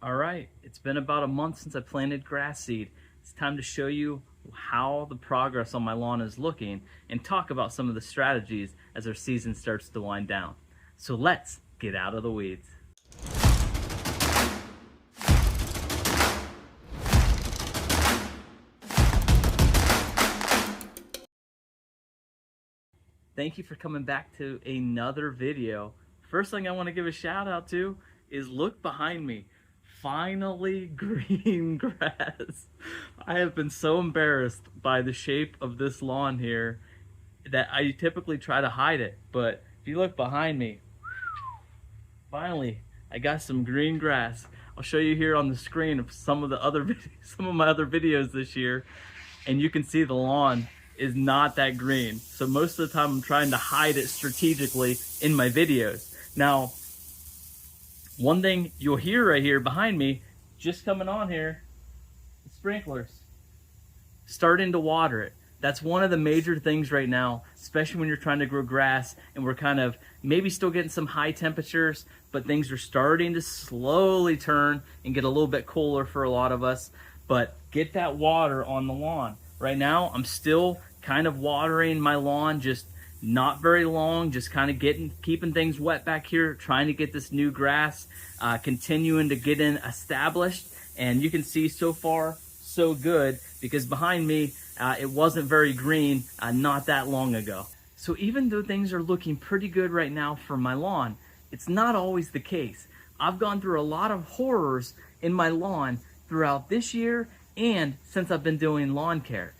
All right, it's been about a month since I planted grass seed. It's time to show you how the progress on my lawn is looking and talk about some of the strategies as our season starts to wind down. So let's get out of the weeds. Thank you for coming back to another video. First thing I want to give a shout out to is look behind me. Finally green grass. I have been so embarrassed by the shape of this lawn here that I typically try to hide it, but if you look behind me, finally I got some green grass. I'll show you here on the screen of some of my other videos this year, and you can see the lawn is not that green. So most of the time I'm trying to hide it strategically in my videos. Now, one thing you'll hear right here behind me, just coming on here, the sprinklers, starting to water it. That's one of the major things right now, especially when you're trying to grow grass and we're kind of maybe still getting some high temperatures, but things are starting to slowly turn and get a little bit cooler for a lot of us. But get that water on the lawn. Right now, I'm still kind of watering my lawn, just not very long, just kind of keeping things wet back here, trying to get this new grass continuing to get in established. And you can see so far so good, because behind me it wasn't very green not that long ago. So even though things are looking pretty good right now for my lawn, it's not always the case. I've gone through a lot of horrors in my lawn throughout this year and since I've been doing lawn care.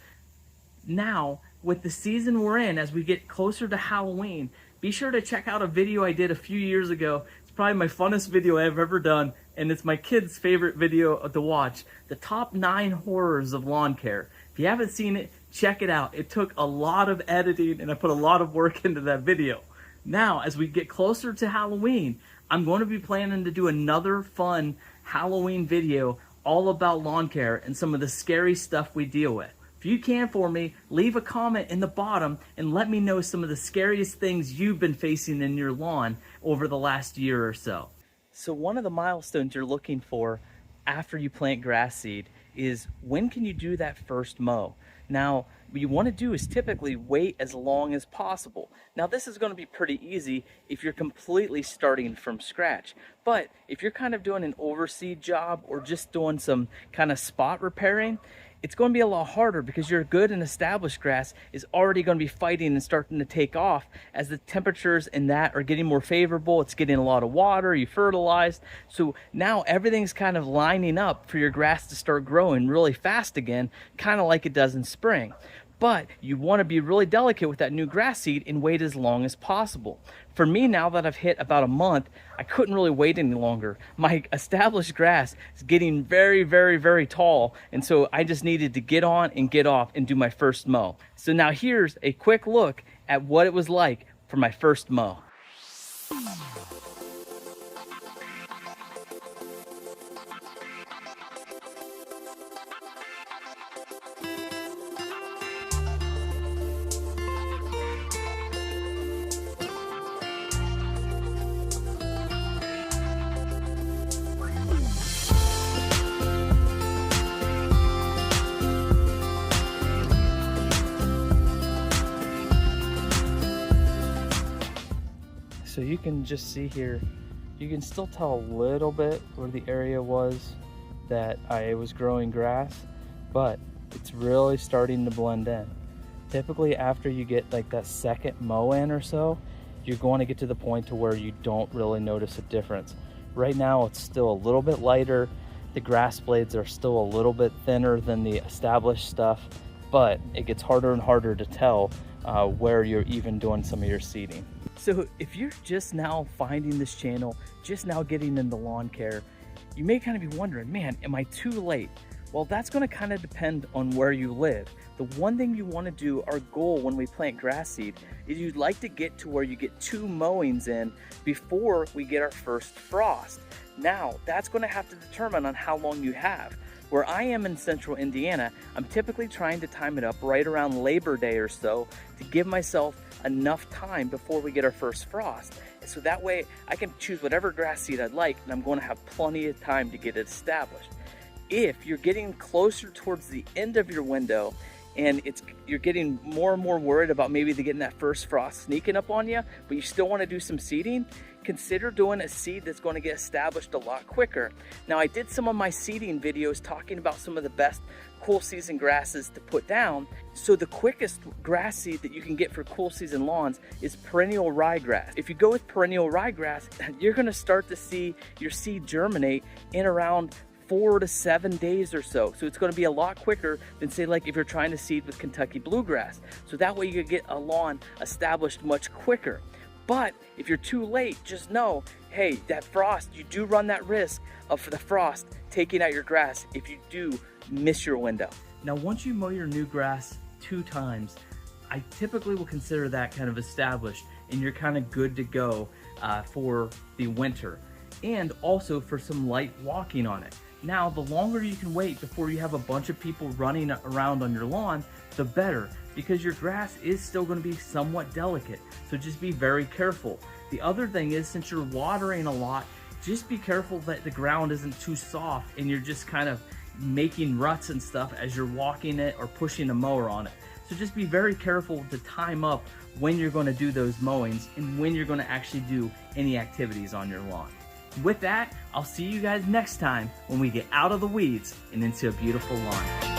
Now, with the season we're in, as we get closer to Halloween, be sure to check out a video I did a few years ago. It's probably my funnest video I've ever done, and it's my kids' favorite video to watch, the top 9 horrors of lawn care. If you haven't seen it, check it out. It took a lot of editing, and I put a lot of work into that video. Now, as we get closer to Halloween, I'm going to be planning to do another fun Halloween video all about lawn care and some of the scary stuff we deal with. If you can for me, leave a comment in the bottom and let me know some of the scariest things you've been facing in your lawn over the last year or so. So one of the milestones you're looking for after you plant grass seed is when can you do that first mow? Now, what you want to do is typically wait as long as possible. Now, this is going to be pretty easy if you're completely starting from scratch. But if you're kind of doing an overseed job or just doing some kind of spot repairing, it's going to be a lot harder because your good and established grass is already going to be fighting and starting to take off as the temperatures in that are getting more favorable. It's getting a lot of water, you fertilized. So now everything's kind of lining up for your grass to start growing really fast again, kind of like it does in spring. But you want to be really delicate with that new grass seed and wait as long as possible. For me, now that I've hit about a month, I couldn't really wait any longer. My established grass is getting very, very, very tall. And so I just needed to get on and get off and do my first mow. So now here's a quick look at what it was like for my first mow. So you can just see here, you can still tell a little bit where the area was that I was growing grass, but it's really starting to blend in. Typically after you get like that second mow in or so, you're going to get to the point to where you don't really notice a difference. Right now it's still a little bit lighter. The grass blades are still a little bit thinner than the established stuff, but it gets harder and harder to tell where you're even doing some of your seeding. So if you're just now finding this channel, just now getting into lawn care, you may kind of be wondering, man, am I too late? Well, that's going to kind of depend on where you live. The one thing you want to do, our goal when we plant grass seed, is you'd like to get to where you get 2 mowings in before we get our first frost. Now, that's going to have to determine on how long you have. Where I am in central Indiana, I'm typically trying to time it up right around Labor Day or so to give myself enough time before we get our first frost. And so that way I can choose whatever grass seed I'd like, and I'm going to have plenty of time to get it established. If you're getting closer towards the end of your window and you're getting more and more worried about maybe getting that first frost sneaking up on you, but you still want to do some seeding, consider doing a seed that's going to get established a lot quicker. Now, I did some of my seeding videos talking about some of the best cool season grasses to put down. So the quickest grass seed that you can get for cool season lawns is perennial ryegrass. If you go with perennial ryegrass, you're going to start to see your seed germinate in around 4 to 7 days or so. So it's going to be a lot quicker than, say, like if you're trying to seed with Kentucky bluegrass. So that way you can get a lawn established much quicker. But if you're too late, just know, hey, that frost, you do run that risk of the frost taking out your grass if you do miss your window. Now, once you mow your new grass 2 times, I typically will consider that kind of established and you're kind of good to go for the winter, and also for some light walking on it. Now, the longer you can wait before you have a bunch of people running around on your lawn, the better, because your grass is still going to be somewhat delicate. So just be very careful. The other thing is, since you're watering a lot, just be careful that the ground isn't too soft and you're just kind of making ruts and stuff as you're walking it or pushing a mower on it. So just be very careful to time up when you're going to do those mowings and when you're going to actually do any activities on your lawn. With that, I'll see you guys next time when we get out of the weeds and into a beautiful lawn.